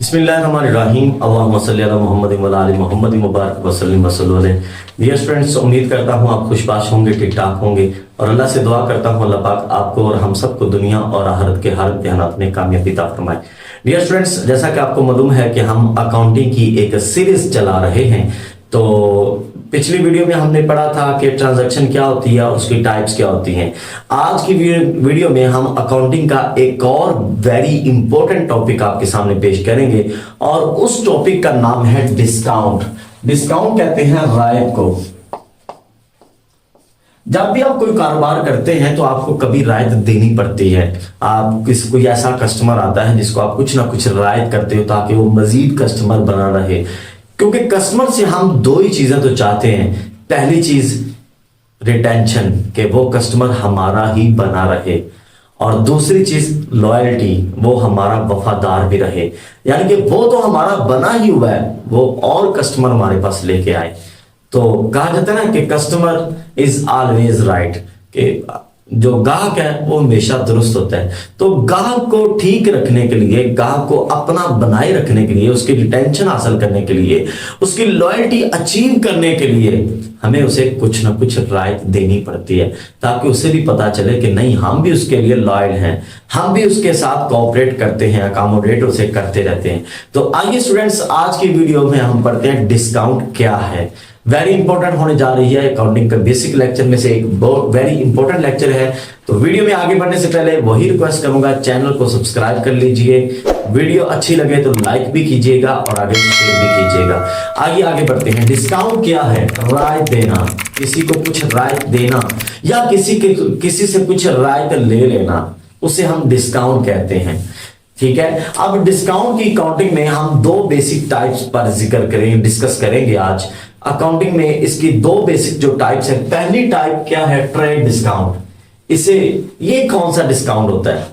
बिस्मिल्लाहिर्रहमानिर्रहीम अल्लाहुम्मा सल्ली अला मुहम्मद व अला आलि मुहम्मद मुबारक वसल्लम वसल्लम। डियर स्टूडेंट्स, उम्मीद करता हूँ आप खुशबाश होंगे, ठीक ठाक होंगे और अल्लाह से दुआ करता हूँ अल्लाह पाक आपको और हम सबको दुनिया और आखिरत के हर इम्तिहानात में कामयाबी अता फरमाए। डियर स्टूडेंट्स, जैसा कि आपको मालूम है कि हम अकाउंटिंग की एक सीरीज चला रहे हैं। तो पिछली वीडियो में हमने पढ़ा था कि ट्रांजैक्शन क्या होती है और उसकी टाइप्स क्या होती हैं। आज की वीडियो में हम अकाउंटिंग का एक और वेरी इंपॉर्टेंट टॉपिक आपके सामने पेश करेंगे और उस टॉपिक का नाम है डिस्काउंट। डिस्काउंट कहते हैं रायत को। जब भी आप कोई कारोबार करते हैं तो आपको कभी रायत देनी पड़ती है। आप कोई ऐसा कस्टमर आता है जिसको आप कुछ ना कुछ रायत करते हो ताकि वो मजीद कस्टमर बना रहे, क्योंकि कस्टमर से हम दो ही चीजें तो चाहते हैं। पहली चीज रिटेंशन, के वो कस्टमर हमारा ही बना रहे, और दूसरी चीज लॉयल्टी, वो हमारा वफादार भी रहे, यानी कि वो तो हमारा बना ही हुआ है, वो और कस्टमर हमारे पास लेके आए। तो कहा जाता है ना कि कस्टमर इज ऑलवेज राइट, कि जो ग्राहक है वो हमेशा दुरुस्त होता है। तो ग्राहक को ठीक रखने के लिए, ग्राहक को अपना बनाए रखने के लिए, उसकी रिटेंशन हासिल करने के लिए, उसकी लॉयल्टी अचीव करने के लिए हमें उसे कुछ ना कुछ रायत देनी पड़ती है, ताकि उसे भी पता चले कि नहीं, हम भी उसके लिए लॉयल हैं, हम भी उसके साथ कोऑपरेट करते हैं, अकोमोडेट उसे करते रहते हैं। तो आइए स्टूडेंट्स, आज की वीडियो में हम पढ़ते हैं डिस्काउंट क्या है। वेरी इंपॉर्टेंट होने जा रही है, अकाउंटिंग का बेसिक लेक्चर में से एक बहुत वेरी इंपॉर्टेंट लेक्चर है। तो वीडियो में आगे बढ़ने से पहले वही रिक्वेस्ट करूंगा, चैनल को सब्सक्राइब कर लीजिए, वीडियो अच्छी लगे तो लाइक भी कीजिएगा और आगे शेयर भी कीजिएगा। आगे बढ़ते हैं। डिस्काउंट क्या है? रायत देना, किसी को कुछ रायत देना या किसी से कुछ रायत ले लेना, उसे हम डिस्काउंट कहते हैं। ठीक है, अब डिस्काउंट की अकाउंटिंग में हम दो बेसिक टाइप्स पर डिस्कस करेंगे आज। अकाउंटिंग में इसकी दो बेसिक जो टाइप्स है, पहली टाइप क्या है? Trade discount. ये कौन सा डिस्काउंट होता है?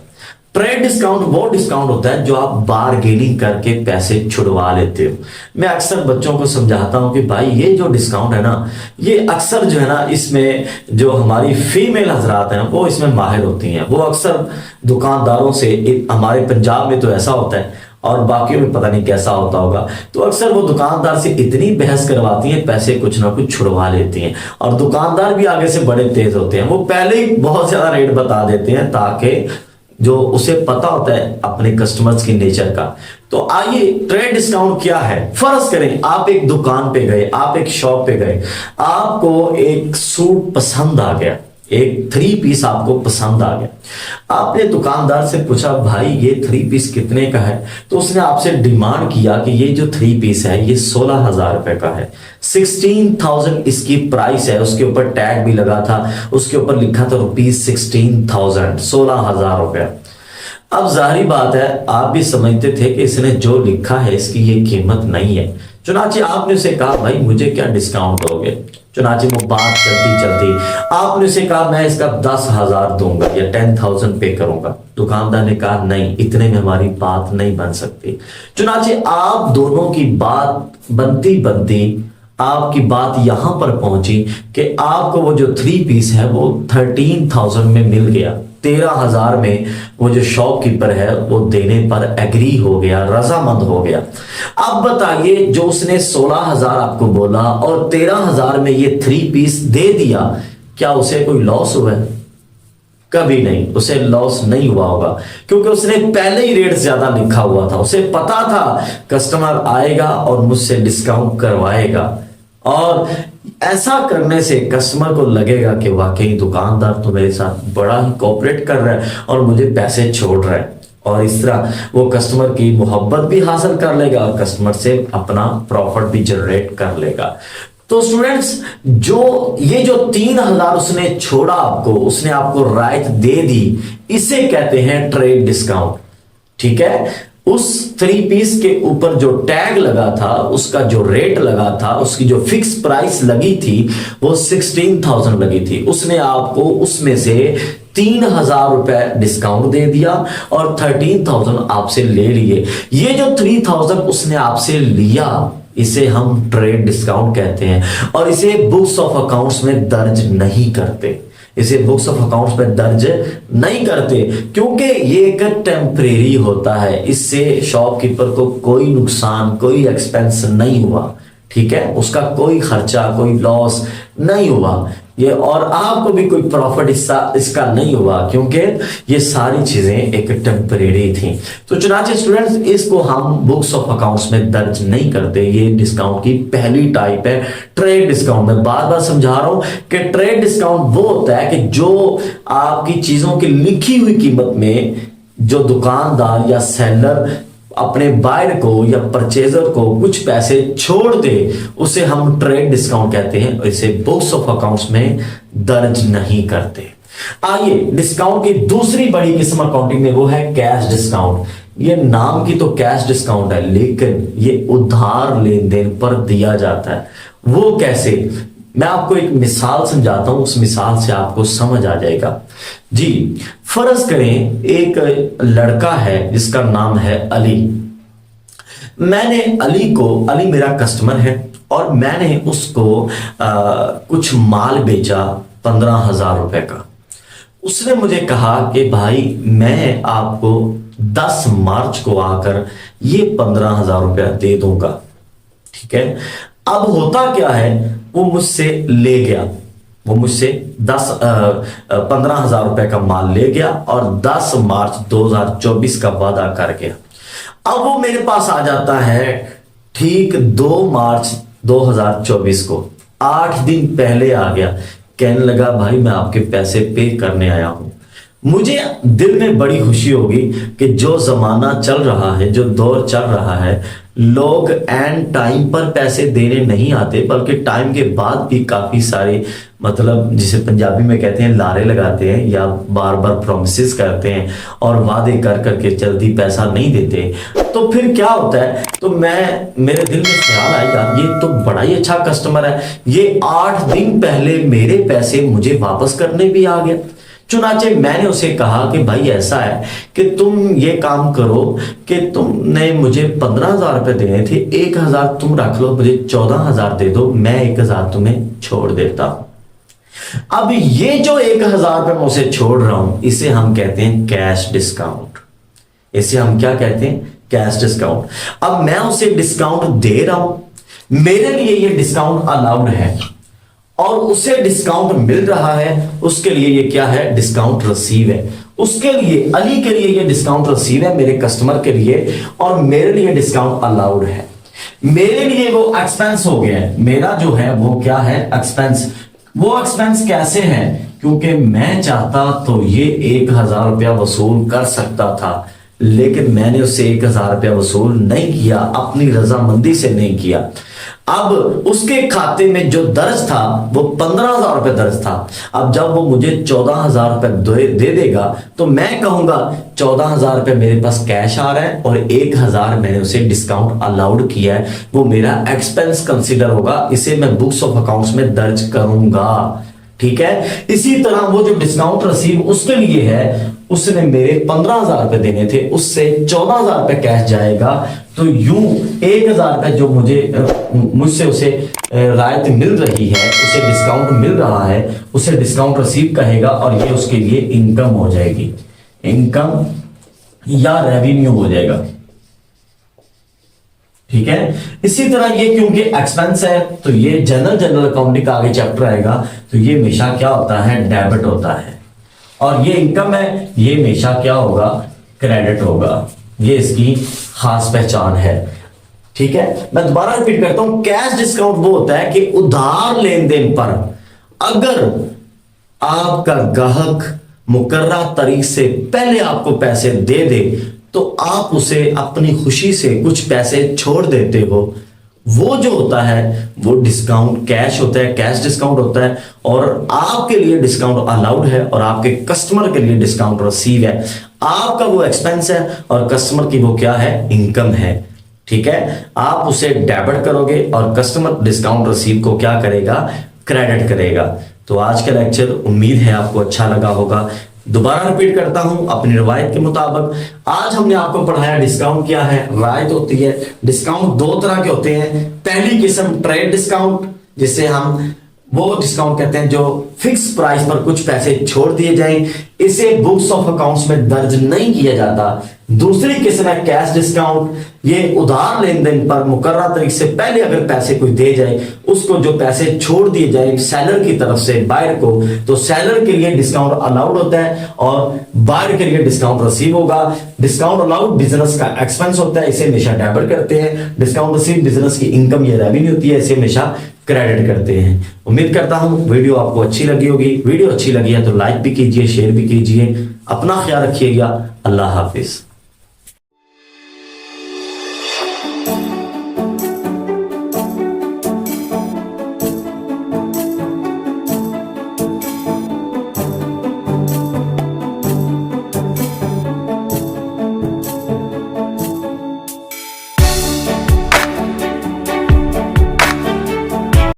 ट्रेड डिस्काउंट वो डिस्काउंट होता है जो आप बारगेनिंग करके पैसे छुड़वा लेते हो। मैं अक्सर बच्चों को समझाता हूं कि भाई ये जो डिस्काउंट है ना, ये अक्सर जो है ना, इसमें जो हमारी फीमेल हजरात हैं वो इसमें माहिर होती हैं। वो अक्सर दुकानदारों से, हमारे पंजाब में तो ऐसा होता है और बाकियों में पता नहीं कैसा होता होगा, तो अक्सर वो दुकानदार से इतनी बहस करवाती हैं, पैसे कुछ ना कुछ छुड़वा लेती हैं। और दुकानदार भी आगे से बड़े तेज होते हैं, वो पहले ही बहुत ज्यादा रेट बता देते हैं ताकि जो उसे पता होता है अपने कस्टमर्स की नेचर का। तो आइए, ट्रेड डिस्काउंट क्या है? फर्ज करें आप एक दुकान पे गए, आप एक शॉप पे गए, आपको एक सूट पसंद आ गया, एक 3 पीस आपको पसंद आ गया। आपने दुकानदार से पूछा, भाई ये 3 पीस कितने का है? तो उसने आपसे डिमांड किया कि ये जो 3 पीस है ये 16,000 रुपए का है, 16,000 इसकी प्राइस है। उसके ऊपर टैग भी लगा था, उसके ऊपर लिखा था ₹16,000, 16,000 रुपए। अब जाहिर बात है, आप भी समझते थे कि इसने जो लिखा है इसकी ये कीमत नहीं है। चुनाचे आपने उसे कहा, भाई मुझे क्या डिस्काउंट दोगे? चुनाचे वो बात चलती आपने उसे कहा, मैं इसका 10,000 दूंगा या 10,000 पे करूंगा। दुकानदार ने कहा, नहीं, इतने में हमारी बात नहीं बन सकती। चुनाचे आप दोनों की बात बनती आपकी बात यहां पर पहुंची कि आपको वो जो 3 पीस है वो 13,000 में मिल गया। 13,000 में वो जो शॉपकीपर है वो देने पर एग्री हो गया, रजामंद हो गया। अब बताइए, जो उसने 16,000 आपको बोला और 13,000 में ये 3 पीस दे दिया, क्या उसे कोई लॉस हुआ है? कभी नहीं, उसे लॉस नहीं हुआ होगा, क्योंकि उसने पहले ही रेट ज्यादा लिखा हुआ था। उसे पता था कस्टमर आएगा और मुझसे डिस्काउंट करवाएगा, और ऐसा करने से कस्टमर को लगेगा कि वाकई दुकानदार तो मेरे साथ बड़ा ही कोऑपरेट कर रहा है और मुझे पैसे छोड़ रहा है, और इस तरह वो कस्टमर की मोहब्बत भी हासिल कर लेगा और कस्टमर से अपना प्रॉफिट भी जनरेट कर लेगा। तो स्टूडेंट्स, ये जो 3,000 उसने छोड़ा आपको, उसने आपको रायत दे दी, इसे कहते हैं ट्रेड डिस्काउंट। ठीक है, उस 3 पीस के ऊपर जो टैग लगा था, उसका जो रेट लगा था, उसकी जो फिक्स प्राइस लगी थी वो 16,000 लगी थी। उसने आपको उसमें से 3,000 रुपए डिस्काउंट दे दिया और 13,000 आपसे ले लिए। ये जो 3,000 उसने आपसे लिया, इसे हम ट्रेड डिस्काउंट कहते हैं और इसे बुक्स ऑफ अकाउंट्स में दर्ज नहीं करते। इसे बुक्स ऑफ अकाउंट्स में दर्ज नहीं करते, क्योंकि ये एक टेम्परेरी होता है। इससे शॉपकीपर को कोई नुकसान, कोई एक्सपेंस नहीं हुआ, ठीक है, उसका कोई खर्चा, कोई लॉस नहीं हुआ ये, और आपको भी कोई प्रॉफिट इसका नहीं हुआ, क्योंकि ये सारी चीजें एक टेम्परेरी थी। तो चुनाचे स्टूडेंट्स, इसको हम बुक्स ऑफ अकाउंट्स में दर्ज नहीं करते। ये डिस्काउंट की पहली टाइप है, ट्रेड डिस्काउंट। मैं बार बार समझा रहा हूं कि ट्रेड डिस्काउंट वो होता है कि जो आपकी चीजों की लिखी हुई कीमत में जो दुकानदार या सेलर अपने बायर को या परचेजर को कुछ पैसे छोड़ दे, उसे हम ट्रेड डिस्काउंट कहते हैं। इसे बुक्स ऑफ अकाउंट्स में दर्ज नहीं करते। आइए, डिस्काउंट की दूसरी बड़ी किस्म अकाउंटिंग में वो है कैश डिस्काउंट। ये नाम की तो कैश डिस्काउंट है, लेकिन ये उधार लेन देन पर दिया जाता है। वो कैसे, मैं आपको एक मिसाल समझाता हूं, उस मिसाल से आपको समझ आ जाएगा जी। फर्ज करें एक लड़का है जिसका नाम है अली। मैंने अली मेरा कस्टमर है और मैंने उसको कुछ माल बेचा 15,000 रुपए का। उसने मुझे कहा कि भाई मैं आपको 10 मार्च को आकर ये 15,000 रुपया दे दूंगा, ठीक है। अब होता क्या है, वो मुझसे ले गया, वो मुझसे 15,000 रुपए का माल ले गया और 10 मार्च 2024 का वादा कर गया। अब वो मेरे पास आ जाता है ठीक 2 मार्च 2024 को, 8 दिन पहले आ गया, कहने लगा भाई मैं आपके पैसे पे करने आया हूं। मुझे दिल में बड़ी खुशी होगी कि जो जमाना चल रहा है, जो दौर चल रहा है, लोग एंड टाइम पर पैसे देने नहीं आते, बल्कि टाइम के बाद भी काफी सारे, मतलब जिसे पंजाबी में कहते हैं लारे लगाते हैं, या बार बार प्रोमिसेस करते हैं और वादे कर करके जल्दी पैसा नहीं देते। तो फिर क्या होता है, तो मेरे दिल में ख्याल आया ये तो बड़ा ही अच्छा कस्टमर है, ये 8 दिन पहले मेरे पैसे मुझे वापस करने भी आ गया। चुनाचे मैंने उसे कहा कि भाई ऐसा है कि तुम ये काम करो कि तुमने मुझे 15,000 रुपए देने थे, 1,000 तुम रख लो, मुझे 14,000 दे दो, मैं 1,000 तुम्हें छोड़ देता हूं। अब ये जो 1,000 रुपए मैं उसे छोड़ रहा हूं, इसे हम कहते हैं कैश डिस्काउंट। इसे हम क्या कहते हैं, कैश डिस्काउंट। अब मैं उसे डिस्काउंट दे रहा हूं, मेरे लिए ये डिस्काउंट अलाउड है, और उसे डिस्काउंट मिल रहा है, उसके लिए ये क्या है, डिस्काउंट रिसीव है। उसके लिए, अली के लिए ये डिस्काउंट रिसीव है, मेरे कस्टमर के लिए, और मेरे लिए डिस्काउंट अलाउड है। मेरे लिए वो एक्सपेंस हो गया है, मेरा जो है वो क्या है, एक्सपेंस। वो एक्सपेंस कैसे है, क्योंकि मैं चाहता तो ये 1,000 रुपया वसूल कर सकता था, लेकिन मैंने उससे 1,000 रुपया वसूल नहीं किया, अपनी रजामंदी से नहीं किया। अब उसके खाते में जो दर्ज था वो 15,000 रुपए दर्ज था। अब जब वो मुझे 14,000 रुपए दे देगा, तो मैं कहूंगा 14,000 रुपए मेरे पास कैश आ रहा है और 1,000 मैंने उसे डिस्काउंट अलाउड किया है, वो मेरा एक्सपेंस कंसीडर होगा, इसे मैं बुक्स ऑफ अकाउंट्स में दर्ज करूंगा, ठीक है। इसी तरह वो जो डिस्काउंट रसीव उसके लिए है, उसने मेरे 15,000 रुपए देने थे, उससे 14,000 रुपए कैश जाएगा, तो यूं 1,000 रुपए जो मुझसे उसे रायत मिल रही है, उसे डिस्काउंट मिल रहा है, उसे डिस्काउंट रसीव कहेगा, और ये उसके लिए इनकम हो जाएगी, इनकम या रेवेन्यू हो जाएगा, ठीक है। इसी तरह ये क्योंकि एक्सपेंस है, तो ये जनरल अकाउंटिंग का आगे चैप्टर आएगा, तो ये हमेशा क्या होता है, डेबिट होता है, और ये इनकम है, ये हमेशा क्या होगा, क्रेडिट होगा। ये इसकी खास पहचान है, ठीक है। मैं दोबारा रिपीट करता हूं, कैश डिस्काउंट वो होता है कि उधार लेन देन पर अगर आपका ग्राहक मुकर्रर तारीख से पहले आपको पैसे दे दे, तो आप उसे अपनी खुशी से कुछ पैसे छोड़ देते हो, वो जो होता है वो डिस्काउंट कैश होता है, कैश डिस्काउंट होता है, और आपके लिए डिस्काउंट अलाउड है और आपके कस्टमर के लिए डिस्काउंट रिसीव है। आपका वो एक्सपेंस है और कस्टमर की वो क्या है, इनकम है, ठीक है। आप उसे डेबिट करोगे और कस्टमर डिस्काउंट रिसीव को क्या करेगा, क्रेडिट करेगा। तो आज का लेक्चर उम्मीद है आपको अच्छा लगा होगा। दोबारा रिपीट करता हूं अपनी रिवायत के मुताबिक, आज हमने आपको पढ़ाया डिस्काउंट क्या है, रायत होती है। डिस्काउंट 2 तरह के होते हैं। पहली किस्म ट्रेड डिस्काउंट, जिसे हम वो डिस्काउंट कहते हैं जो फिक्स प्राइस पर कुछ पैसे छोड़ दिए जाएं। इसे बुक्स ऑफ अकाउंट्स में दर्ज नहीं किया जाता। दूसरी किस्म है कैश डिस्काउंट। ये उधार लेन देन पर मुकर्रर तारीख से पहले अगर पैसे कोई दे जाए, उसको जो पैसे छोड़ दिए जाए सेलर की तरफ से बायर को, तो सेलर के लिए डिस्काउंट अलाउड होता है और बायर के लिए डिस्काउंट रिसीव होगा। डिस्काउंट अलाउड बिजनेस का एक्सपेंस होता है, इसे हमेशा डेबिट करते हैं। डिस्काउंट रिसीव बिजनेस की इनकम या रेवेन्यू होती है, इसे हमेशा क्रेडिट करते हैं। उम्मीद करता हूं वीडियो आपको अच्छी लगी होगी। वीडियो अच्छी लगी है तो लाइक भी कीजिए, शेयर भी कीजिए। अपना ख्याल रखिएगा। अल्लाह हाफिज।